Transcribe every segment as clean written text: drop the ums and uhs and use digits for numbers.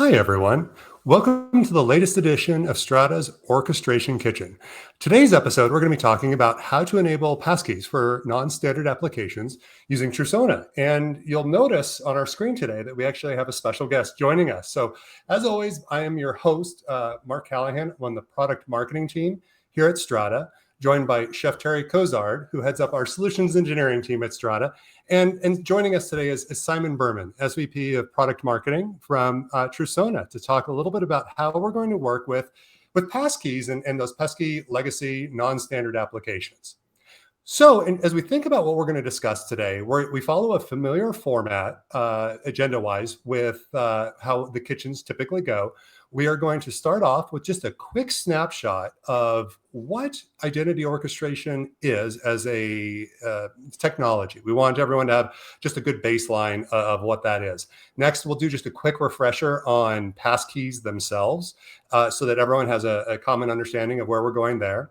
Hi, everyone. Welcome to the latest edition of Strata's Orchestration Kitchen. Today's episode, we're going to be talking about how to enable passkeys for non-standard applications using Trusona. And you'll notice on our screen today that we actually have a special guest joining us. So as always, I am your host, Mark Callahan. I'm on the product marketing team here at Strata, joined by Chef Terry Kozard, who heads up our solutions engineering team at Strata. And joining us today is Simon Berman, SVP of Product Marketing from Trusona, to talk a little bit about how we're going to work with passkeys and those pesky legacy non-standard applications. So as we think about what we're going to discuss today, we follow a familiar format agenda-wise with how the kitchens typically go. We are going to start off with just a quick snapshot of what identity orchestration is as a technology. We want everyone to have just a good baseline of what that is. Next, we'll do just a quick refresher on passkeys themselves so that everyone has a common understanding of where we're going there.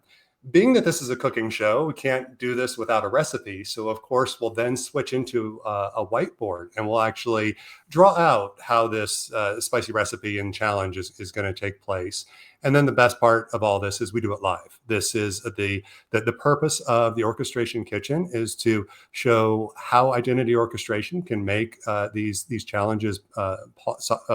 Being that this is a cooking show, we can't do this without a recipe. So of course, we'll then switch into a whiteboard and we'll actually draw out how this spicy recipe and challenge is going to take place. And then the best part of all this is we do it live. This is the purpose of the Orchestration Kitchen is to show how identity orchestration can make these challenges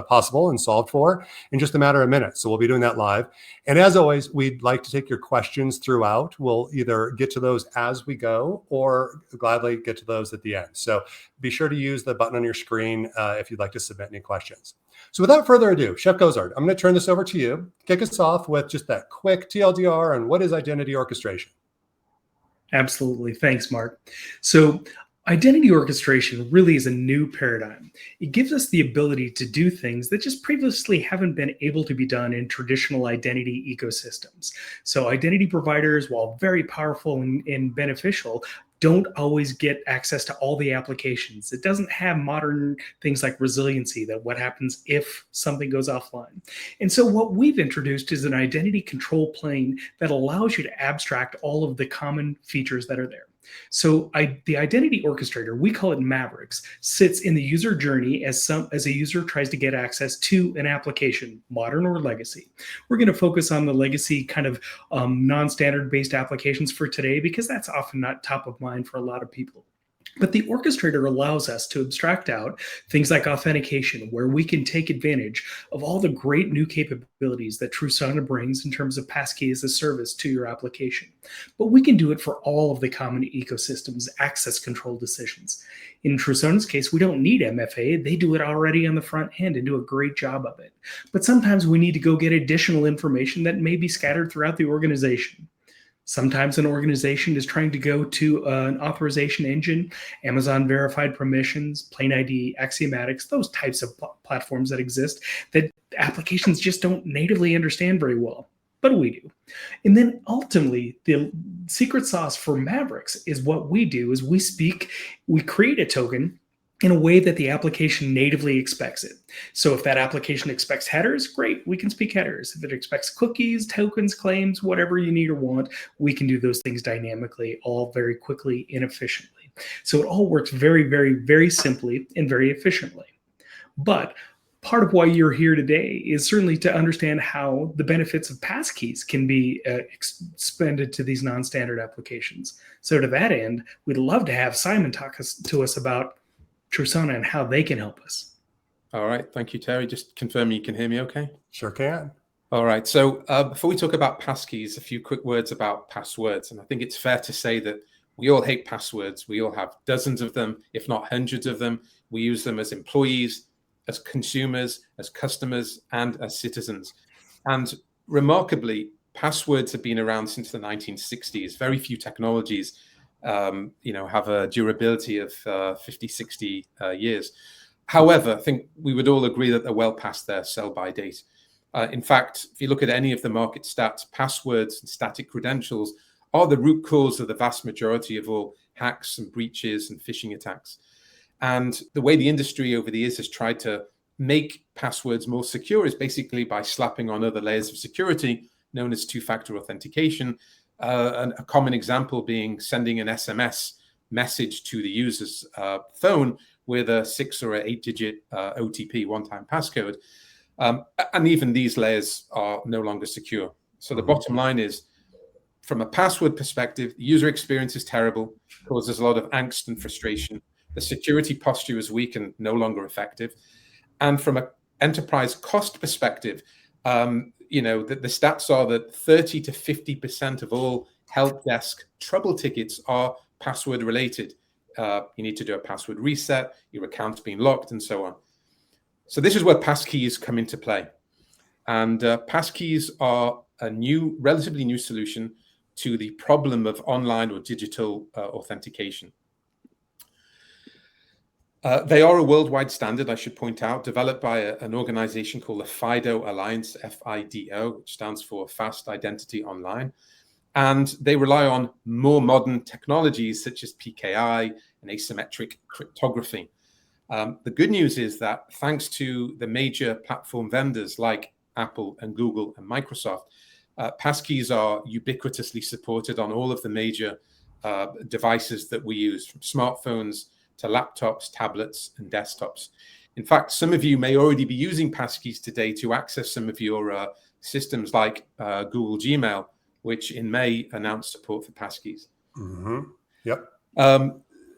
possible and solved for in just a matter of minutes. So we'll be doing that live. And as always, we'd like to take your questions throughout. We'll either get to those as we go or gladly get to those at the end. So be sure to use the button on your screen if you'd like to submit any questions. So without further ado, Chef Kozard, I'm going to turn this over to you. Kick us off with just that quick TLDR on what is identity orchestration. Absolutely. Thanks, Mark. So identity orchestration really is a new paradigm. It gives us the ability to do things that just previously haven't been able to be done in traditional identity ecosystems. So identity providers, while very powerful and beneficial, don't always get access to all the applications. It doesn't have modern things like resiliency, that what happens if something goes offline. And so what we've introduced is an identity control plane that allows you to abstract all of the common features that are there. So the identity orchestrator, we call it Mavericks, sits in the user journey as a user tries to get access to an application, modern or legacy. We're going to focus on the legacy kind of non-standard based applications for today because that's often not top of mind for a lot of people. But the orchestrator allows us to abstract out things like authentication, where we can take advantage of all the great new capabilities that Trusona brings in terms of passkey as a service to your application. But we can do it for all of the common ecosystems access control decisions. In Trusona's case, we don't need MFA. They do it already on the front end and do a great job of it. But sometimes we need to go get additional information that may be scattered throughout the organization. Sometimes an organization is trying to go to an authorization engine, Amazon verified permissions, Plain ID, Axiomatics, those types of platforms that exist that applications just don't natively understand very well, but we do. And then ultimately, the secret sauce for Mavericks is what we do is we create a token in a way that the application natively expects it. So if that application expects headers, great, we can speak headers. If it expects cookies, tokens, claims, whatever you need or want, we can do those things dynamically, all very quickly and efficiently. So it all works very, very, very simply and very efficiently. But part of why you're here today is certainly to understand how the benefits of passkeys can be expanded to these non-standard applications. So to that end, we'd love to have Simon talk to us about Trusona and how they can help us. All right. Thank you, Terry. Just confirming you can hear me okay? Sure can. All right. So before we talk about passkeys, a few quick words about passwords. And I think it's fair to say that we all hate passwords. We all have dozens of them, if not hundreds of them. We use them as employees, as consumers, as customers, and as citizens. And remarkably, passwords have been around since the 1960s. Very few technologies have a durability of 50, 60 years. However, I think we would all agree that they're well past their sell-by date. In fact, if you look at any of the market stats, passwords and static credentials are the root cause of the vast majority of all hacks and breaches and phishing attacks. And the way the industry over the years has tried to make passwords more secure is basically by slapping on other layers of security known as two-factor authentication. A common example being sending an SMS message to the user's phone with a 6 or 8 digit OTP, one-time passcode. And even these layers are no longer secure. So the bottom line is, from a password perspective, the user experience is terrible, causes a lot of angst and frustration. The security posture is weak and no longer effective. And from an enterprise cost perspective, the stats are that 30 to 50% of all help desk trouble tickets are password related. You need to do a password reset, your account's been locked, and so on. So this is where passkeys come into play. And passkeys are a relatively new solution to the problem of online or digital authentication. They are a worldwide standard, I should point out, developed by an organization called the FIDO Alliance, FIDO, which stands for Fast Identity Online. And they rely on more modern technologies such as PKI and asymmetric cryptography. The good news is that thanks to the major platform vendors like Apple and Google and Microsoft, passkeys are ubiquitously supported on all of the major devices that we use, from smartphones to laptops, tablets, and desktops. In fact, some of you may already be using passkeys today to access some of your systems like Google Gmail, which in May announced support for passkeys. Yep.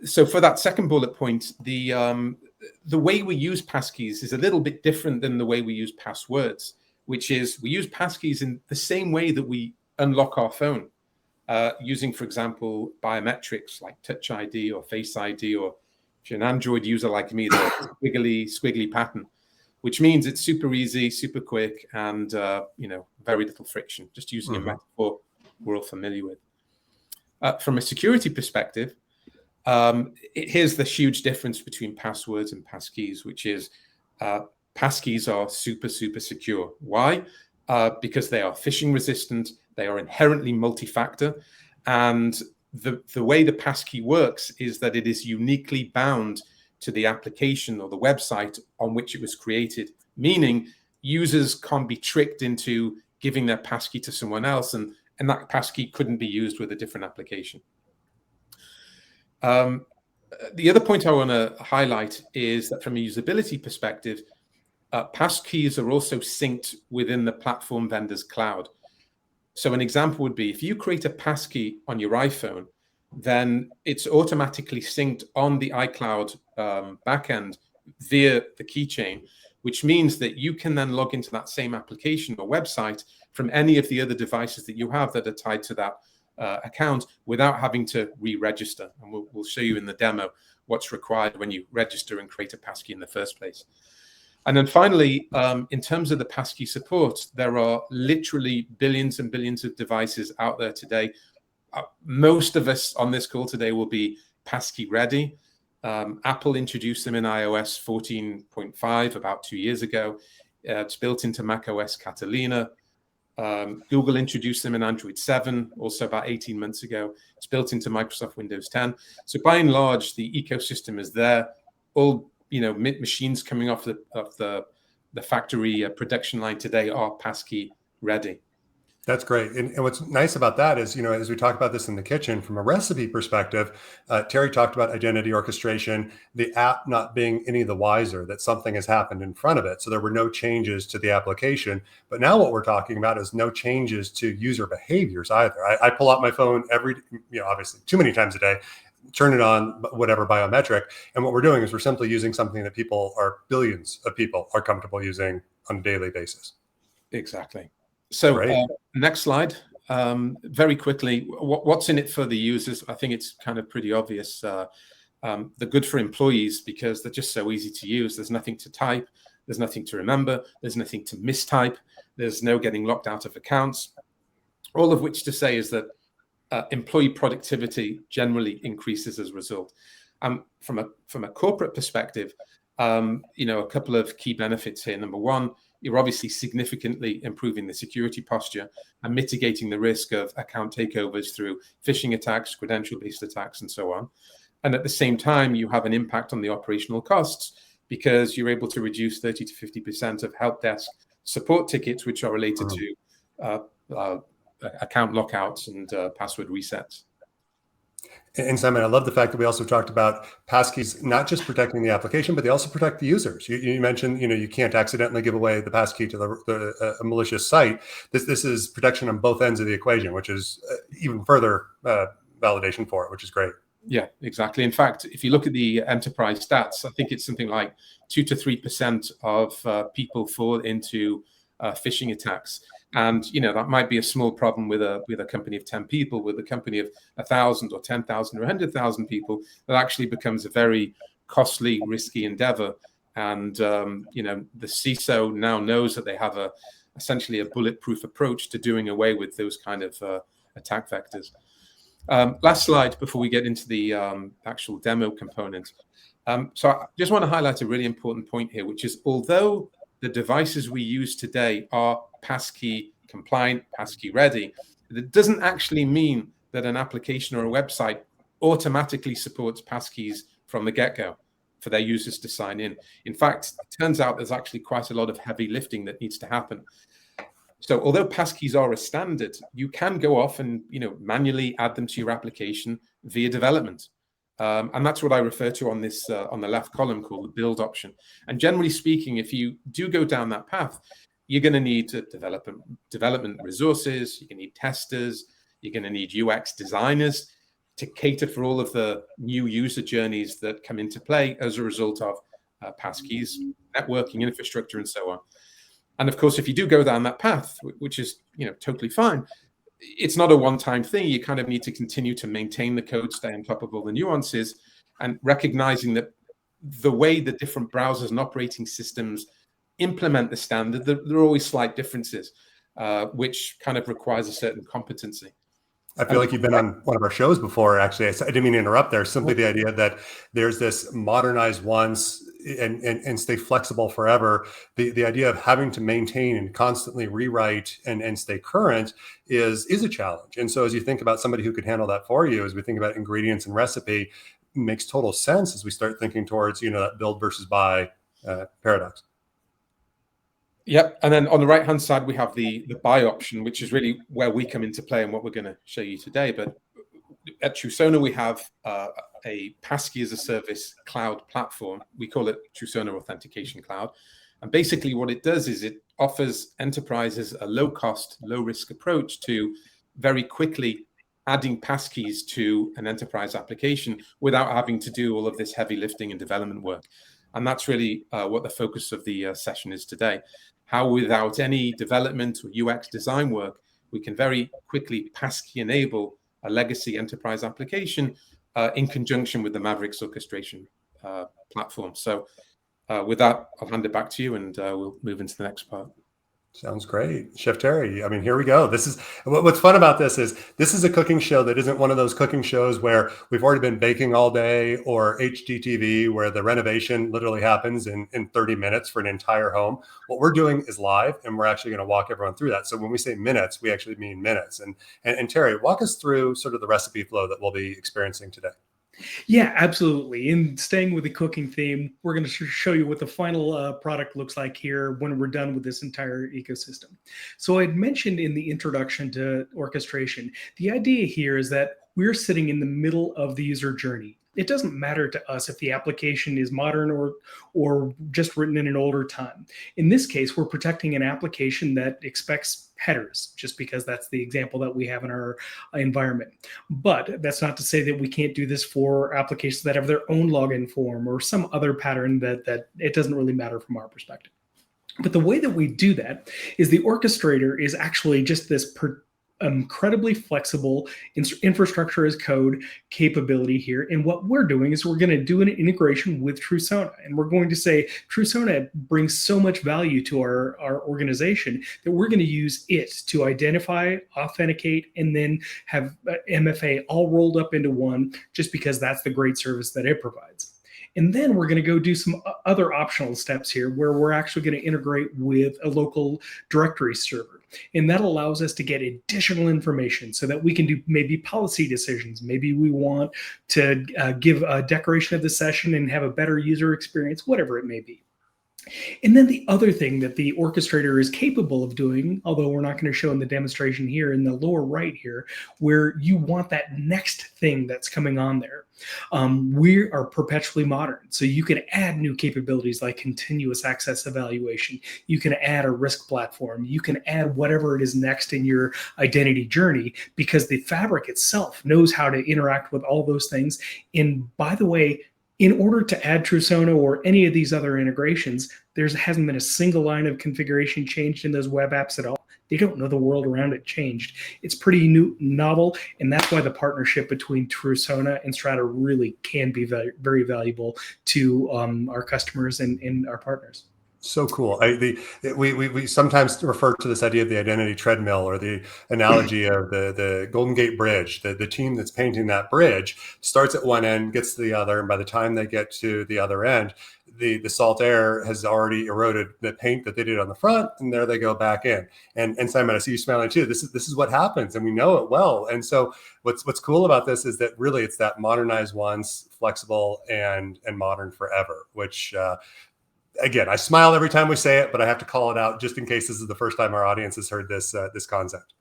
So for that second bullet point, the way we use passkeys is a little bit different than the way we use passwords, which is we use passkeys in the same way that we unlock our phone, using, for example, biometrics like Touch ID or Face ID, or if you're an Android user like me, the squiggly pattern, which means it's super easy, super quick, and very little friction, just using a metaphor we're all familiar with. From a security perspective, here's the huge difference between passwords and passkeys, which is passkeys are super, super secure. Why? Because they are phishing resistant, they are inherently multi-factor, and the way the passkey works is that it is uniquely bound to the application or the website on which it was created, meaning users can't be tricked into giving their passkey to someone else, and that passkey couldn't be used with a different application. The other point I want to highlight is that from a usability perspective, passkeys are also synced within the platform vendor's cloud. So an example would be if you create a passkey on your iPhone, then it's automatically synced on the iCloud backend via the keychain, which means that you can then log into that same application or website from any of the other devices that you have that are tied to that account without having to re-register. And we'll show you in the demo what's required when you register and create a passkey in the first place. And then finally, in terms of the passkey support, there are literally billions and billions of devices out there today. Most of us on this call today will be passkey ready. Apple introduced them in iOS 14.5 about 2 years ago. It's built into macOS Catalina. Google introduced them in Android 7, also about 18 months ago. It's built into Microsoft Windows 10. So by and large, the ecosystem is there. All machines coming off the factory production line today are passkey ready. That's great. And what's nice about that is, as we talk about this in the kitchen, from a recipe perspective, Terry talked about identity orchestration, the app not being any the wiser that something has happened in front of it. So there were no changes to the application. But now what we're talking about is no changes to user behaviors either. I pull out my phone obviously too many times a day, turn it on, whatever biometric. And what we're doing is we're simply using something that billions of people are comfortable using on a daily basis. Exactly. So next slide. Very quickly, what's in it for the users? I think it's kind of pretty obvious. They're good for employees because they're just so easy to use. There's nothing to type. There's nothing to remember. There's nothing to mistype. There's no getting locked out of accounts. All of which to say is that employee productivity generally increases as a result. From a corporate perspective, a couple of key benefits here. Number one, you're obviously significantly improving the security posture and mitigating the risk of account takeovers through phishing attacks, credential-based attacks, and so on. And at the same time, you have an impact on the operational costs because you're able to reduce 30 to 50% of help desk support tickets, which are related to account lockouts and password resets. And Simon, I love the fact that we also talked about passkeys not just protecting the application, but they also protect the users. You mentioned, you can't accidentally give away the passkey to a malicious site. This is protection on both ends of the equation, which is even further validation for it, which is great. Yeah, exactly. In fact, if you look at the enterprise stats, I think it's something like 2 to 3% of people fall into phishing attacks. And that might be a small problem with a company of 10 people. With a company of 1,000 or 10,000 or 100,000 people, that actually becomes a very costly, risky endeavor. And the CISO now knows that they have essentially a bulletproof approach to doing away with those kind of attack vectors. Last slide before we get into the actual demo component. So I just want to highlight a really important point here, which is although the devices we use today are passkey compliant, passkey ready, that doesn't actually mean that an application or a website automatically supports passkeys from the get-go for their users to sign in. In fact, it turns out there's actually quite a lot of heavy lifting that needs to happen. So although passkeys are a standard, you can go off and manually add them to your application via development. And that's what I refer to on this on the left column called the build option. And generally speaking, if you do go down that path, you're going to need development resources, you're going to need testers, you're going to need UX designers to cater for all of the new user journeys that come into play as a result of passkeys, networking, infrastructure, and so on. And of course, if you do go down that path, which is totally fine, it's not a one-time thing. You kind of need to continue to maintain the code, stay on top of all the nuances, and recognizing that the way the different browsers and operating systems implement the standard, there are always slight differences, which kind of requires a certain competency. I feel like you've been on one of our shows before, actually. I didn't mean to interrupt there. Simply the idea that there's this modernize once and stay flexible forever. The idea of having to maintain and constantly rewrite and stay current is a challenge. And so as you think about somebody who could handle that for you, as we think about ingredients and recipe, makes total sense as we start thinking towards, that build versus buy paradox. Yep. And then on the right-hand side, we have the buy option, which is really where we come into play and what we're going to show you today. But at Trusona, we have a passkey as a service cloud platform. We call it Trusona Authentication Cloud. And basically what it does is it offers enterprises a low-cost, low-risk approach to very quickly adding passkeys to an enterprise application without having to do all of this heavy lifting and development work. And that's really what the focus of the session is today. How without any development or UX design work, we can very quickly passkey-enable a legacy enterprise application in conjunction with the Mavericks orchestration platform. So with that, I'll hand it back to you and we'll move into the next part. Sounds great. Chef Terry, I mean, here we go. This is what's fun about this is a cooking show that isn't one of those cooking shows where we've already been baking all day, or HGTV where the renovation literally happens in 30 minutes for an entire home. What we're doing is live, and we're actually going to walk everyone through that. So when we say minutes, we actually mean minutes. And Terry, walk us through sort of the recipe flow that we'll be experiencing today. Yeah, absolutely. In staying with the cooking theme, we're going to show you what the final product looks like here when we're done with this entire ecosystem. So I'd mentioned in the introduction to orchestration, the idea here is that we're sitting in the middle of the user journey. It doesn't matter to us if the application is modern or just written in an older time. In this case, we're protecting an application that expects headers, just because that's the example that we have in our environment. But that's not to say that we can't do this for applications that have their own login form or some other pattern that it doesn't really matter from our perspective. But the way that we do that is the orchestrator is actually just this incredibly flexible infrastructure as code capability here. And what we're doing is we're going to do an integration with Trusona. And we're going to say Trusona brings so much value to our organization that we're going to use it to identify, authenticate, and then have MFA all rolled up into one, just because that's the great service that it provides. And then we're going to go do some other optional steps here where we're actually going to integrate with a local directory server. And that allows us to get additional information so that we can do maybe policy decisions. Maybe we want to give a decoration of the session and have a better user experience, whatever it may be. And then the other thing that the orchestrator is capable of doing, although we're not going to show in the demonstration here in the lower right here, where you want that next thing that's coming on there. We are perpetually modern. So you can add new capabilities like continuous access evaluation. You can add a risk platform. You can add whatever it is next in your identity journey, because the fabric itself knows how to interact with all those things. And by the way, in order to add Trusona or any of these other integrations, there hasn't been a single line of configuration changed in those web apps at all. They don't know the world around it changed. It's pretty novel, and that's why the partnership between Trusona and Strata really can be very, very valuable to our customers and our partners. So cool. We sometimes refer to this idea of the identity treadmill, or the analogy of the Golden Gate Bridge. The team that's painting that bridge starts at one end, gets to the other, and by the time they get to the other end, the salt air has already eroded the paint that they did on the front, and there they go back in. And Simon, I see you smiling too. This is what happens, and we know it well. And so what's cool about this is that really it's that modernized once, flexible, and modern forever, which again, I smile every time we say it, but I have to call it out just in case this is the first time our audience has heard this concept.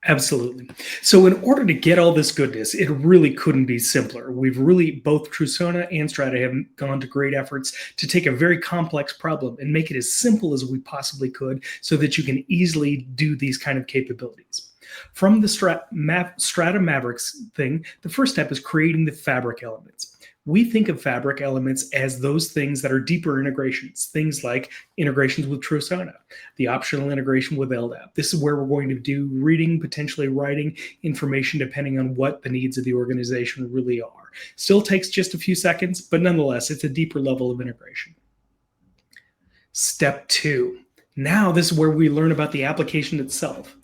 Absolutely. So in order to get all this goodness, it really couldn't be simpler. We've really, both Trusona and Strata have gone to great efforts to take a very complex problem and make it as simple as we possibly could, so that you can easily do these kind of capabilities. From the Strata Mavericks thing, the first step is creating the fabric elements. We think of fabric elements as those things that are deeper integrations, things like integrations with Trusona, the optional integration with LDAP. This is where we're going to do reading, potentially writing information, depending on what the needs of the organization really are. Still takes just a few seconds, but nonetheless, it's a deeper level of integration. Step 2. Now this is where we learn about the application itself.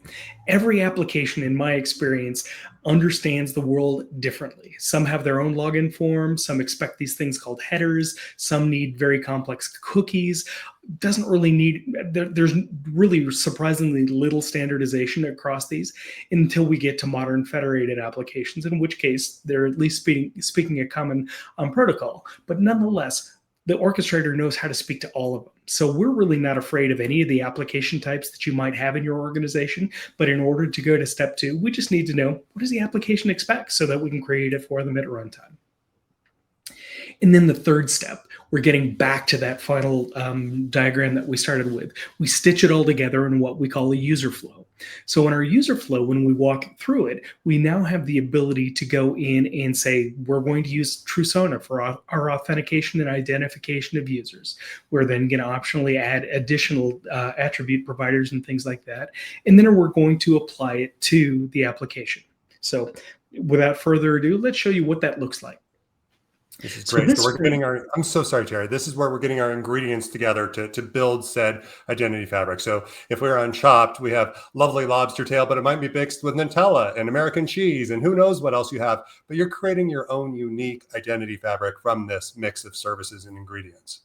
Every application, in my experience, understands the world differently. Some have their own login form, some expect these things called headers, some need very complex cookies. Doesn't really need, there's really surprisingly little standardization across these until we get to modern federated applications, in which case they're at least speaking a common protocol. But nonetheless, the orchestrator knows how to speak to all of them. So we're really not afraid of any of the application types that you might have in your organization. But in order to go to step 2, we just need to know, what does the application expect, so that we can create it for them at runtime. And then the third step, we're getting back to that final diagram that we started with. We stitch it all together in what we call a user flow. So in our user flow, when we walk through it, we now have the ability to go in and say, we're going to use Trusona for our authentication and identification of users. We're then going to optionally add additional attribute providers and things like that. And then we're going to apply it to the application. So without further ado, let's show you what that looks like. This is great. So we're getting our, I'm so sorry, Terry. This is where we're getting our ingredients together to build said identity fabric. So if we're on Chopped, we have lovely lobster tail, but it might be mixed with Nutella and American cheese and who knows what else you have. But you're creating your own unique identity fabric from this mix of services and ingredients.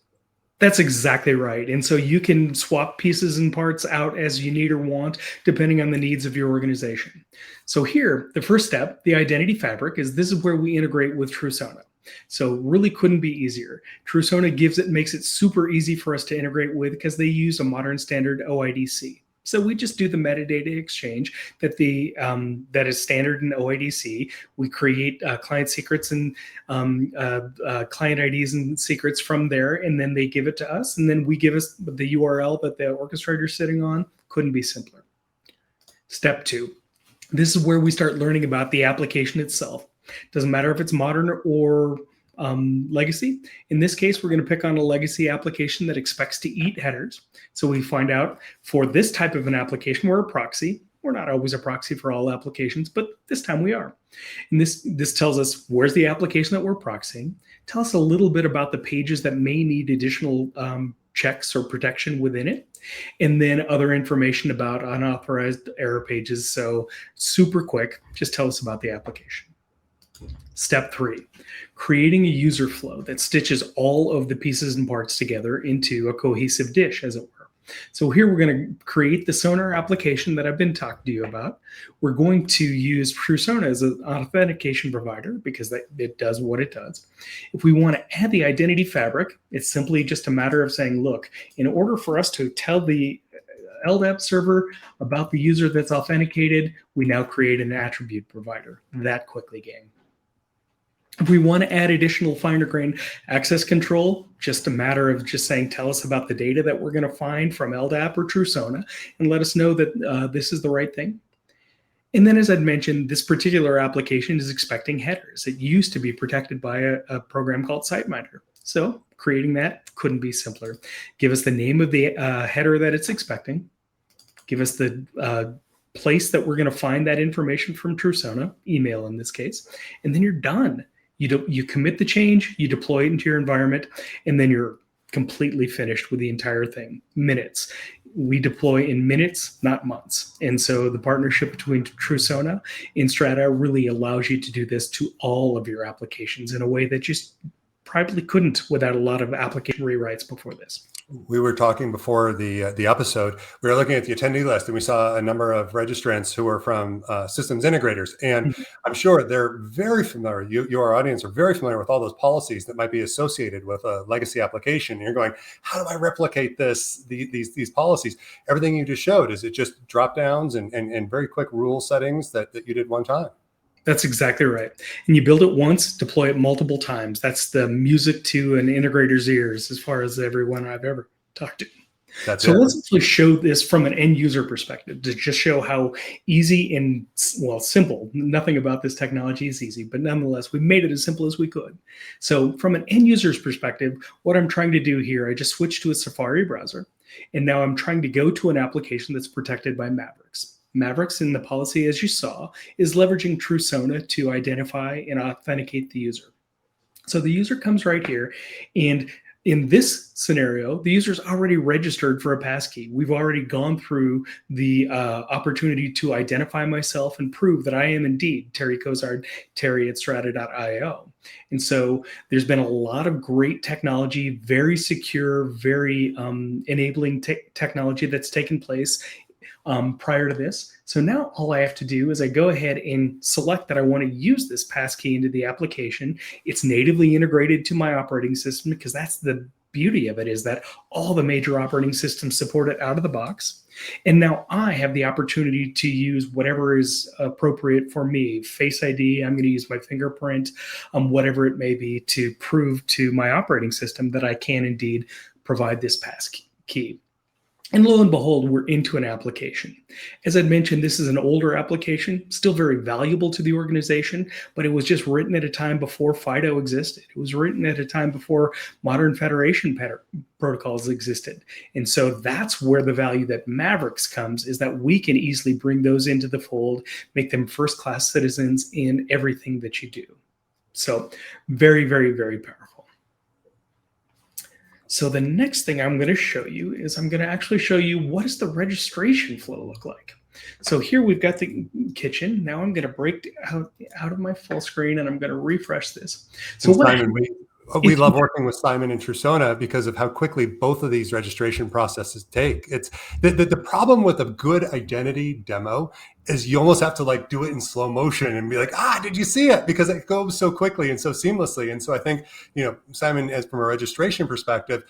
That's exactly right. And so you can swap pieces and parts out as you need or want, depending on the needs of your organization. So here, the first step, the identity fabric, is this is where we integrate with Trusona. So really couldn't be easier. Trusona makes it super easy for us to integrate with, because they use a modern standard OIDC. So we just do the metadata exchange that that is standard in OIDC. We create client secrets and client IDs and secrets from there, and then they give it to us, and then we give us the URL that the orchestrator is sitting on. Couldn't be simpler. Step 2. This is where we start learning about the application itself. Doesn't matter if it's modern or legacy. In this case, we're going to pick on a legacy application that expects to eat headers. So we find out for this type of an application, we're a proxy. We're not always a proxy for all applications, but this time we are. And this tells us where's the application that we're proxying. Tell us a little bit about the pages that may need additional checks or protection within it. And then other information about unauthorized error pages. So super quick, just tell us about the application. Step 3, creating a user flow that stitches all of the pieces and parts together into a cohesive dish, as it were. So here we're going to create the Sonar application that I've been talking to you about. We're going to use Trusona as an authentication provider because it does what it does. If we want to add the identity fabric, it's simply just a matter of saying, look, in order for us to tell the LDAP server about the user that's authenticated, we now create an attribute provider. That quickly, gang. If we want to add additional finer grain access control, just a matter of just saying, tell us about the data that we're going to find from LDAP or Trusona and let us know that this is the right thing. And then, as I'd mentioned, this particular application is expecting headers. It used to be protected by a program called SiteMinder. So creating that couldn't be simpler. Give us the name of the header that it's expecting. Give us the place that we're going to find that information from Trusona, email in this case, and then you're done. You commit the change, you deploy it into your environment, and then you're completely finished with the entire thing. Minutes. We deploy in minutes, not months. And so the partnership between Trusona and Strata really allows you to do this to all of your applications in a way that you probably couldn't without a lot of application rewrites before this. We were talking before the episode. We were looking at the attendee list, and we saw a number of registrants who were from systems integrators. And I'm sure they're very familiar. Your audience are very familiar with all those policies that might be associated with a legacy application. And you're going, how do I replicate these policies? Everything you just showed, is it just drop downs and very quick rule settings that you did one time? That's exactly right. And you build it once, deploy it multiple times. That's the music to an integrator's ears as far as everyone I've ever talked to. So let's actually show this from an end user perspective to just show how easy and, well, simple. Nothing about this technology is easy, but nonetheless, we made it as simple as we could. So from an end user's perspective, what I'm trying to do here, I just switched to a Safari browser. And now I'm trying to go to an application that's protected by Mavericks. Mavericks in the policy, as you saw, is leveraging Trusona to identify and authenticate the user. So the user comes right here, and in this scenario, the user's already registered for a passkey. We've already gone through the opportunity to identify myself and prove that I am indeed Terry Cozard, Terry at strata.io. And so there's been a lot of great technology, very secure, very enabling technology that's taken place prior to this. So now all I have to do is I go ahead and select that I want to use this passkey into the application. It's natively integrated to my operating system because that's the beauty of it, is that all the major operating systems support it out of the box. And now I have the opportunity to use whatever is appropriate for me. Face ID, I'm going to use my fingerprint, whatever it may be, to prove to my operating system that I can indeed provide this passkey. And lo and behold, we're into an application. As I'd mentioned, this is an older application, still very valuable to the organization, but it was just written at a time before FIDO existed. It was written at a time before modern federation protocols existed. And so that's where the value that Mavericks comes, is that we can easily bring those into the fold, make them first-class citizens in everything that you do. So very, very, very powerful. So the next thing I'm going to show you is I'm going to actually show you what does the registration flow look like. So here we've got the kitchen. Now I'm going to break out of my full screen and I'm going to refresh this. So Simon, we love working with Simon and Trusona because of how quickly both of these registration processes take. It's the problem with a good identity demo is you almost have to like do it in slow motion and be like, did you see it? Because it goes so quickly and so seamlessly. And so I think, Simon, as from a registration perspective,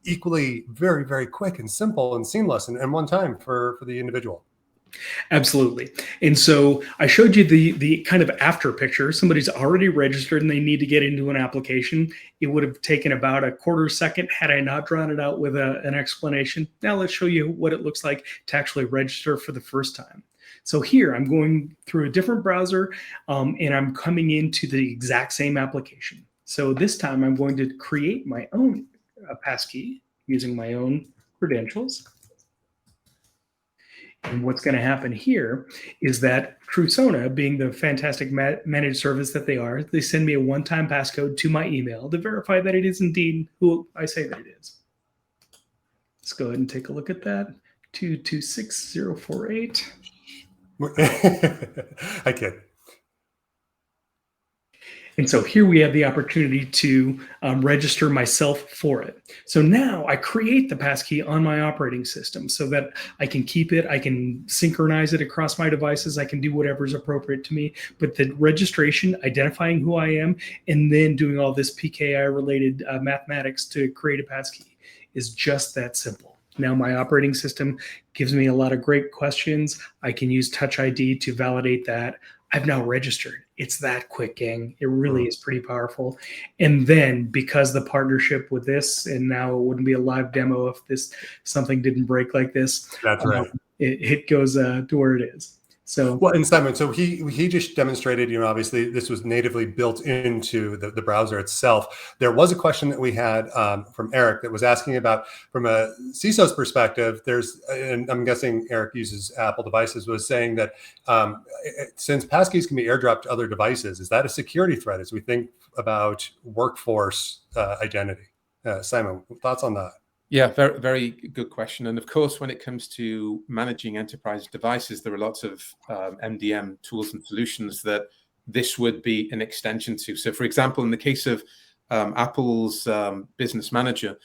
equally very, very quick and simple and seamless and one time for the individual. Absolutely. And so I showed you the kind of after picture. Somebody's already registered and they need to get into an application. It would have taken about a quarter second had I not drawn it out with an explanation. Now let's show you what it looks like to actually register for the first time. So here I'm going through a different browser and I'm coming into the exact same application. So this time I'm going to create my own passkey using my own credentials. And what's going to happen here is that Trusona, being the fantastic managed service that they are, they send me a one-time passcode to my email to verify that it is indeed who I say that it is. Let's go ahead and take a look at that. 226048. I kid. And so here we have the opportunity to register myself for it. So now I create the passkey on my operating system so that I can keep it, I can synchronize it across my devices, I can do whatever is appropriate to me. But the registration, identifying who I am, and then doing all this PKI related mathematics to create a passkey is just that simple. Now my operating system gives me a lot of great questions. I can use Touch ID to validate that. I've now registered. It's that quick, gang. It really is pretty powerful. And then because the partnership with this, and now it wouldn't be a live demo if something didn't break like this. That's right. It goes to where it is. So well, and Simon, so he just demonstrated, obviously this was natively built into the browser itself. There was a question that we had from Eric that was asking about, from a CISO's perspective, and I'm guessing Eric uses Apple devices, was saying that since passkeys can be airdropped to other devices, is that a security threat as we think about workforce identity? Simon, thoughts on that? Yeah, very, very good question. And of course, when it comes to managing enterprise devices, there are lots of MDM tools and solutions that this would be an extension to. So for example, in the case of Apple's Business Manager,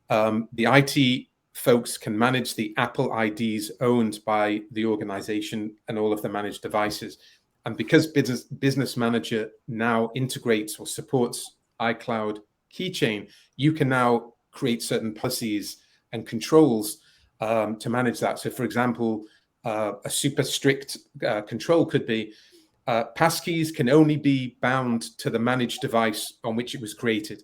the IT folks can manage the Apple IDs owned by the organization and all of the managed devices. And because Business Manager now integrates or supports iCloud Keychain, you can now create certain policies and controls to manage that. So for example, a super strict control could be passkeys can only be bound to the managed device on which it was created,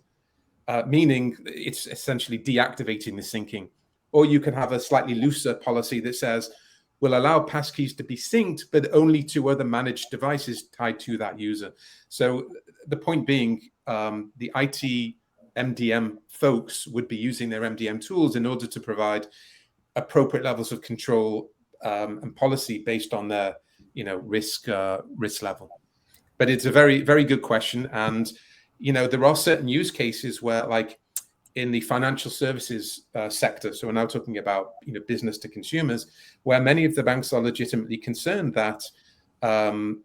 meaning it's essentially deactivating the syncing. Or you can have a slightly looser policy that says, we'll allow passkeys to be synced, but only to other managed devices tied to that user. So the point being, the IT MDM folks would be using their MDM tools in order to provide appropriate levels of control and policy based on their, risk level. But it's a very, very good question. And, there are certain use cases where, like in the financial services sector, so we're now talking about, business to consumers, where many of the banks are legitimately concerned that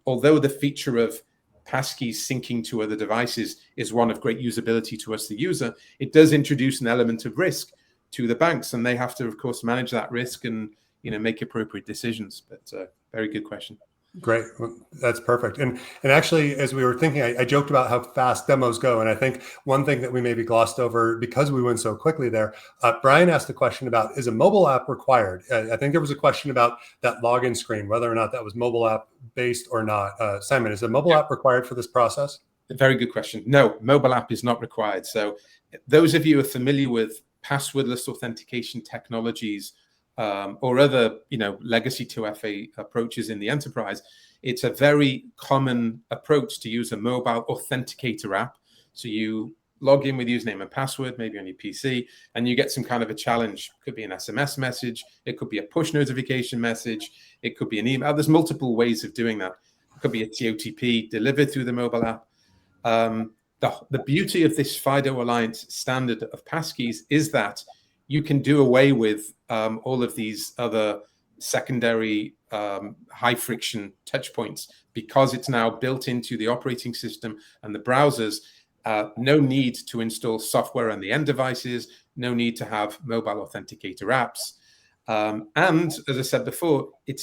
although the feature of passkeys syncing to other devices is one of great usability to us, the user, it does introduce an element of risk to the banks, and they have to, of course, manage that risk and make appropriate decisions. But very good question. Great. Well, that's perfect. And actually, as we were thinking, I joked about how fast demos go. And I think one thing that we maybe glossed over because we went so quickly there, Brian asked the question about, is a mobile app required? I think there was a question about that login screen, whether or not that was mobile app based or not. Simon, is a mobile app required for this process? Very good question. No, mobile app is not required. So those of you who are familiar with passwordless authentication technologies, or other, legacy 2FA approaches in the enterprise, it's a very common approach to use a mobile authenticator app. So you log in with username and password, maybe on your PC, and you get some kind of a challenge. It could be an SMS message. It could be a push notification message. It could be an email. There's multiple ways of doing that. It could be a TOTP delivered through the mobile app. The beauty of this FIDO Alliance standard of passkeys is that you can do away with all of these other secondary high friction touch points because it's now built into the operating system and the browsers. No need to install software on the end devices, no need to have mobile authenticator apps. And as I said before, it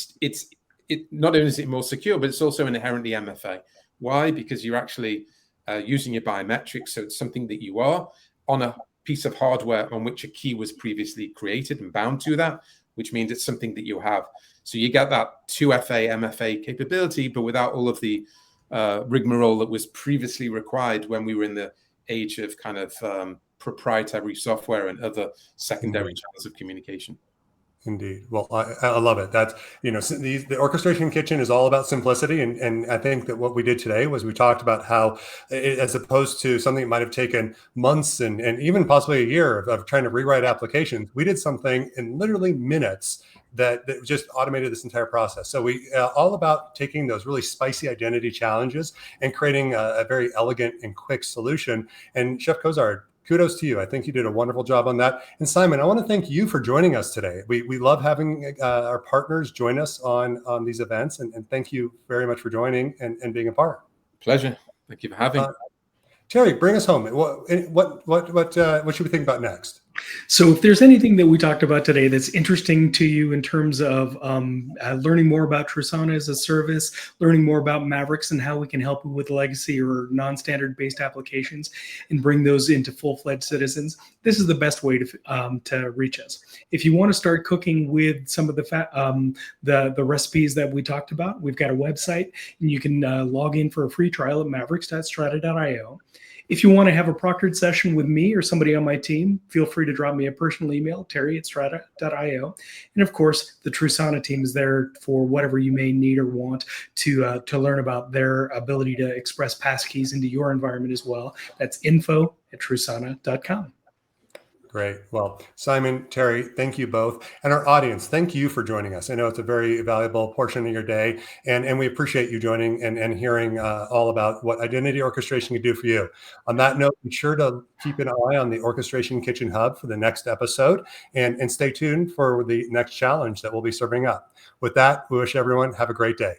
not only is it more secure, but it's also inherently MFA. Why? Because you're actually using your biometrics. So it's something that you are on a piece of hardware on which a key was previously created and bound to that, which means it's something that you have. So you get that 2FA, MFA capability, but without all of the rigmarole that was previously required when we were in the age of kind of proprietary software and other secondary channels of communication. Indeed. Well, I love it. That's, the Orchestration Kitchen is all about simplicity. And I think that what we did today was we talked about how, as opposed to something that might have taken months and even possibly a year of trying to rewrite applications, we did something in literally minutes that just automated this entire process. So we all about taking those really spicy identity challenges and creating a very elegant and quick solution. And Chef Kozar, kudos to you. I think you did a wonderful job on that. And Simon, I want to thank you for joining us today. We love having our partners join us on these events. And thank you very much for joining and being a part. Pleasure. Thank you for having me. Terry, bring us home. What should we think about next? So if there's anything that we talked about today that's interesting to you in terms of learning more about Trusona as a service, learning more about Mavericks and how we can help you with legacy or non-standard based applications and bring those into full-fledged citizens, this is the best way to reach us. If you want to start cooking with some of the recipes that we talked about, we've got a website and you can log in for a free trial at mavericks.strata.io. If you want to have a proctored session with me or somebody on my team, feel free to drop me a personal email, terry@strata.io. And of course, the Trusona team is there for whatever you may need or want to learn about their ability to express passkeys into your environment as well. That's info@trusona.com. Great. Well, Simon, Terry, thank you both. And our audience, thank you for joining us. I know it's a very valuable portion of your day, and we appreciate you joining and hearing all about what identity orchestration can do for you. On that note, be sure to keep an eye on the Orchestration Kitchen Hub for the next episode, and stay tuned for the next challenge that we'll be serving up. With that, we wish everyone have a great day.